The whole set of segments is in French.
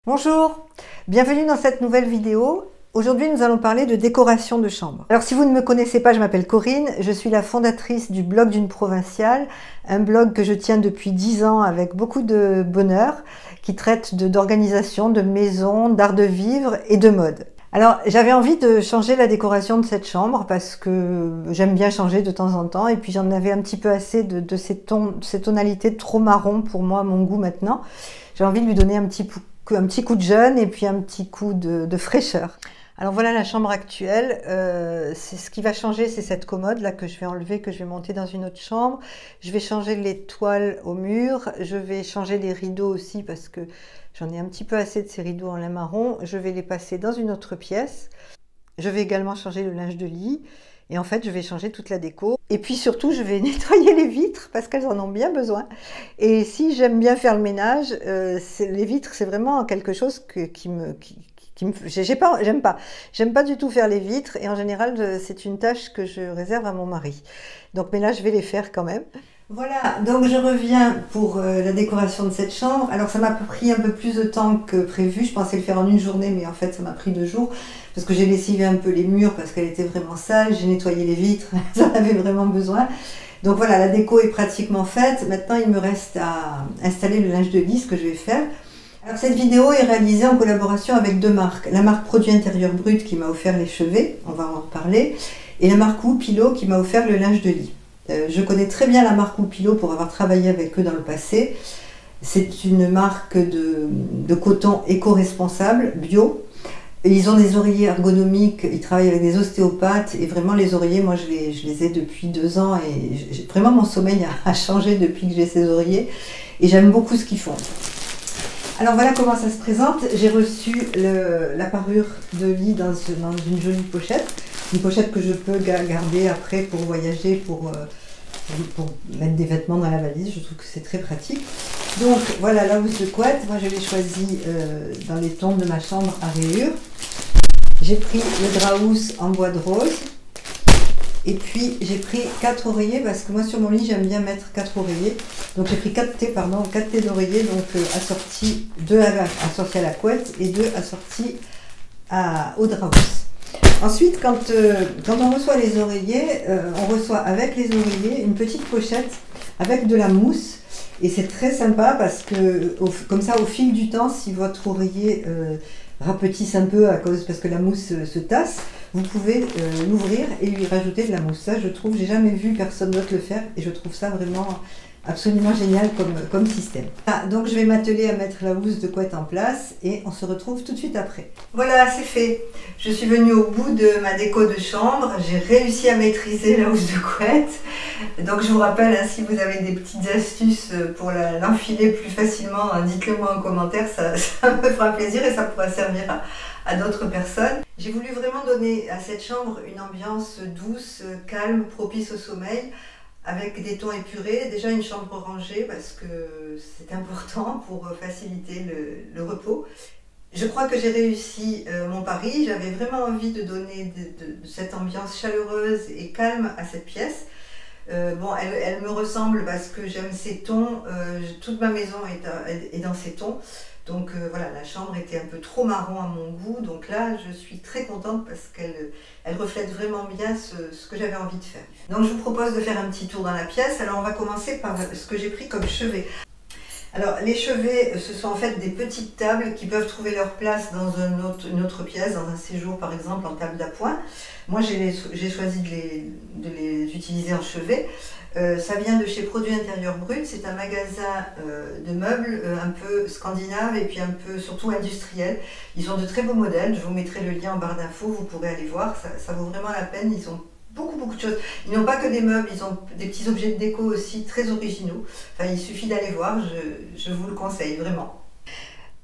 Bonjour, bienvenue dans cette nouvelle vidéo. Aujourd'hui, nous allons parler de décoration de chambre. Alors, si vous ne me connaissez pas, je m'appelle Corinne, je suis la fondatrice du blog d'une provinciale, un blog que je tiens depuis 10 ans avec beaucoup de bonheur, qui traite d'organisation, de maison, d'art de vivre et de mode. Alors, j'avais envie de changer la décoration de cette chambre parce que j'aime bien changer de temps en temps et puis j'en avais un petit peu assez de ces tonalités trop marron pour moi, mon goût maintenant. J'ai envie de lui donner un petit coup de jeune et puis un petit coup de fraîcheur. Alors voilà la chambre actuelle. Ce qui va changer, c'est cette commode là que je vais enlever, que je vais monter dans une autre chambre. Je vais changer les toiles au mur. Je vais changer les rideaux aussi parce que j'en ai un petit peu assez de ces rideaux en lin marron. Je vais les passer dans une autre pièce. Je vais également changer le linge de lit. Et en fait, je vais changer toute la déco. Et puis surtout, je vais nettoyer les vitres parce qu'elles en ont bien besoin. Et si j'aime bien faire le ménage, les vitres, c'est vraiment quelque chose j'aime pas du tout faire les vitres. Et en général, c'est une tâche que je réserve à mon mari. Donc, mais là, je vais les faire quand même. Voilà, donc je reviens pour la décoration de cette chambre. Alors ça m'a pris un peu plus de temps que prévu, je pensais le faire en une journée, mais en fait ça m'a pris 2 jours, parce que j'ai lessivé un peu les murs, parce qu'elle était vraiment sale, j'ai nettoyé les vitres, j'en avais vraiment besoin. Donc voilà, la déco est pratiquement faite, maintenant il me reste à installer le linge de lit, ce que je vais faire. Alors cette vidéo est réalisée en collaboration avec 2 marques, la marque Produits Intérieurs Brut qui m'a offert les chevets, on va en reparler, et la marque Woupilo qui m'a offert le linge de lit. Je connais très bien la marque Woupilo pour avoir travaillé avec eux dans le passé. C'est une marque de coton éco-responsable, bio. Et ils ont des oreillers ergonomiques, ils travaillent avec des ostéopathes et vraiment les oreillers, moi je les ai depuis 2 ans et vraiment mon sommeil a changé depuis que j'ai ces oreillers et j'aime beaucoup ce qu'ils font. Alors voilà comment ça se présente. J'ai reçu la parure de lit dans une jolie pochette. Une pochette que je peux garder après pour voyager, pour mettre des vêtements dans la valise. Je trouve que c'est très pratique. Donc voilà la housse de couette. Moi je l'ai choisie dans les tons de ma chambre à rayures. J'ai pris le drap housse en bois de rose. Et puis j'ai pris 4 oreillers parce que moi sur mon lit j'aime bien mettre 4 oreillers. Donc j'ai pris 4 T d'oreillers, donc assortis, 2 assortis à la couette et 2 assortis au drap housse. Ensuite, quand on reçoit les oreillers, on reçoit avec les oreillers une petite pochette avec de la mousse. Et c'est très sympa parce que, comme ça, au fil du temps, si votre oreiller rapetisse un peu parce que la mousse se tasse, vous pouvez l'ouvrir et lui rajouter de la mousse. Ça, je trouve, j'ai jamais vu personne d'autre le faire et je trouve ça vraiment absolument génial comme système. Ah, donc je vais m'atteler à mettre la housse de couette en place et on se retrouve tout de suite après. Voilà, c'est fait. Je suis venue au bout de ma déco de chambre. J'ai réussi à maîtriser la housse de couette. Donc je vous rappelle, hein, si vous avez des petites astuces pour l'enfiler plus facilement, dites-le moi en commentaire, ça me fera plaisir et ça pourra servir à d'autres personnes. J'ai voulu vraiment donner à cette chambre une ambiance douce, calme, propice au sommeil, avec des tons épurés, déjà une chambre rangée parce que c'est important pour faciliter le repos. Je crois que j'ai réussi mon pari, j'avais vraiment envie de donner de cette ambiance chaleureuse et calme à cette pièce. Bon, elle me ressemble parce que j'aime ces tons, toute ma maison est dans ces tons. Donc voilà, la chambre était un peu trop marron à mon goût, donc là je suis très contente parce qu'elle reflète vraiment bien ce que j'avais envie de faire. Donc je vous propose de faire un petit tour dans la pièce. Alors on va commencer par ce que j'ai pris comme chevet. Alors les chevets, ce sont en fait des petites tables qui peuvent trouver leur place dans une autre pièce, dans un séjour par exemple en table d'appoint. Moi j'ai choisi de les utiliser en chevet. Ça vient de chez Produits Intérieurs Brut, c'est un magasin de meubles un peu scandinave et puis un peu surtout industriel. Ils ont de très beaux modèles, je vous mettrai le lien en barre d'infos, vous pourrez aller voir, ça vaut vraiment la peine, ils ont beaucoup de choses. Ils n'ont pas que des meubles, ils ont des petits objets de déco aussi très originaux. Enfin, il suffit d'aller voir, je vous le conseille vraiment.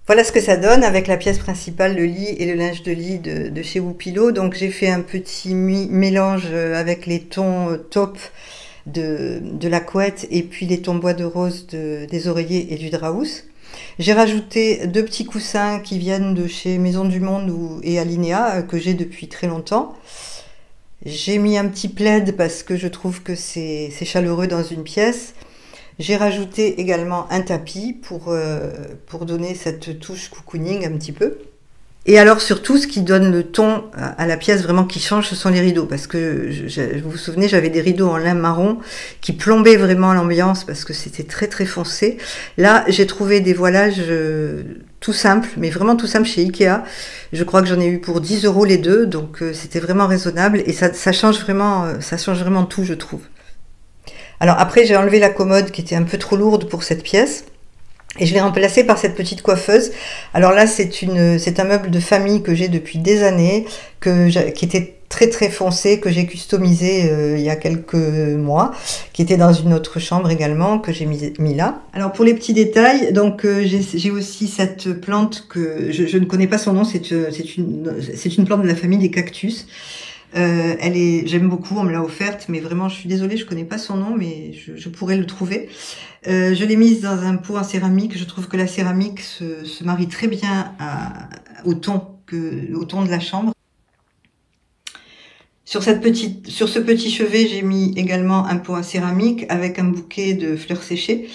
Voilà ce que ça donne avec la pièce principale, le lit et le linge de lit de chez Woupilo. Donc j'ai fait un petit mélange avec les tons taupe de la couette et puis les tons bois de rose des oreillers et du drap housse. J'ai rajouté 2 petits coussins qui viennent de chez Maison du Monde et Alinea que j'ai depuis très longtemps. J'ai mis un petit plaid parce que je trouve que c'est chaleureux dans une pièce. J'ai rajouté également un tapis pour donner cette touche cocooning un petit peu. Et alors surtout, ce qui donne le ton à la pièce vraiment qui change, ce sont les rideaux. Parce que, vous vous souvenez, j'avais des rideaux en lin marron qui plombaient vraiment l'ambiance parce que c'était très très foncé. Là, j'ai trouvé des voilages tout simples, mais vraiment tout simples chez Ikea. Je crois que j'en ai eu pour 10 € les deux, donc c'était vraiment raisonnable. Et ça change vraiment tout, je trouve. Alors après, j'ai enlevé la commode qui était un peu trop lourde pour cette pièce. Et je l'ai remplacée par cette petite coiffeuse. Alors là, c'est un meuble de famille que j'ai depuis des années, qui était très très foncé, que j'ai customisé il y a quelques mois, qui était dans une autre chambre également, que j'ai mis là. Alors pour les petits détails, donc j'ai aussi cette plante que je ne connais pas son nom, c'est une plante de la famille des cactus. J'aime beaucoup, on me l'a offerte, mais vraiment, je suis désolée, je connais pas son nom, mais je pourrais le trouver. Je l'ai mise dans un pot en céramique. Je trouve que la céramique se marie très bien au ton de la chambre. Sur ce petit chevet, j'ai mis également un pot en céramique avec un bouquet de fleurs séchées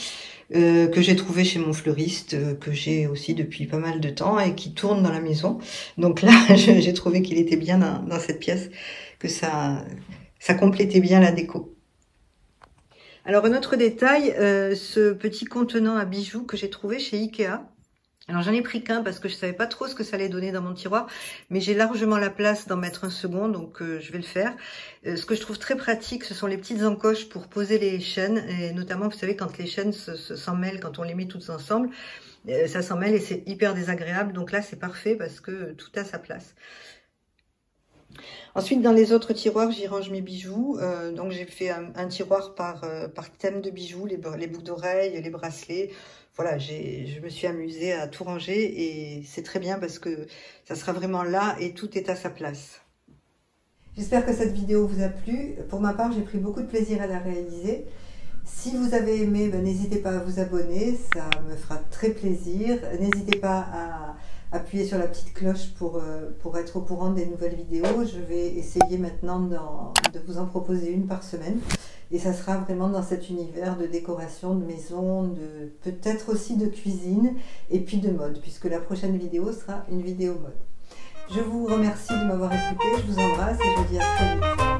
que j'ai trouvé chez mon fleuriste, que j'ai aussi depuis pas mal de temps et qui tourne dans la maison. Donc là, j'ai trouvé qu'il était bien dans cette pièce, que ça complétait bien la déco. Alors un autre détail, ce petit contenant à bijoux que j'ai trouvé chez Ikea. Alors j'en ai pris qu'un parce que je savais pas trop ce que ça allait donner dans mon tiroir, mais j'ai largement la place d'en mettre un second, donc je vais le faire. Ce que je trouve très pratique, ce sont les petites encoches pour poser les chaînes, et notamment, vous savez, quand les chaînes s'en mêlent, quand on les met toutes ensemble, ça s'en mêle et c'est hyper désagréable. Donc là, c'est parfait parce que tout a sa place. Ensuite, dans les autres tiroirs, j'y range mes bijoux. Donc j'ai fait un tiroir par thème de bijoux, les boucles d'oreilles, les bracelets. Voilà, je me suis amusée à tout ranger et c'est très bien parce que ça sera vraiment là et tout est à sa place. J'espère que cette vidéo vous a plu. Pour ma part, j'ai pris beaucoup de plaisir à la réaliser. Si vous avez aimé, n'hésitez pas à vous abonner, ça me fera très plaisir. N'hésitez pas à appuyer sur la petite cloche pour être au courant des nouvelles vidéos. Je vais essayer maintenant de vous en proposer une par semaine. Et ça sera vraiment dans cet univers de décoration, de maison, peut-être aussi de cuisine et puis de mode, puisque la prochaine vidéo sera une vidéo mode. Je vous remercie de m'avoir écouté, je vous embrasse et je vous dis à très vite.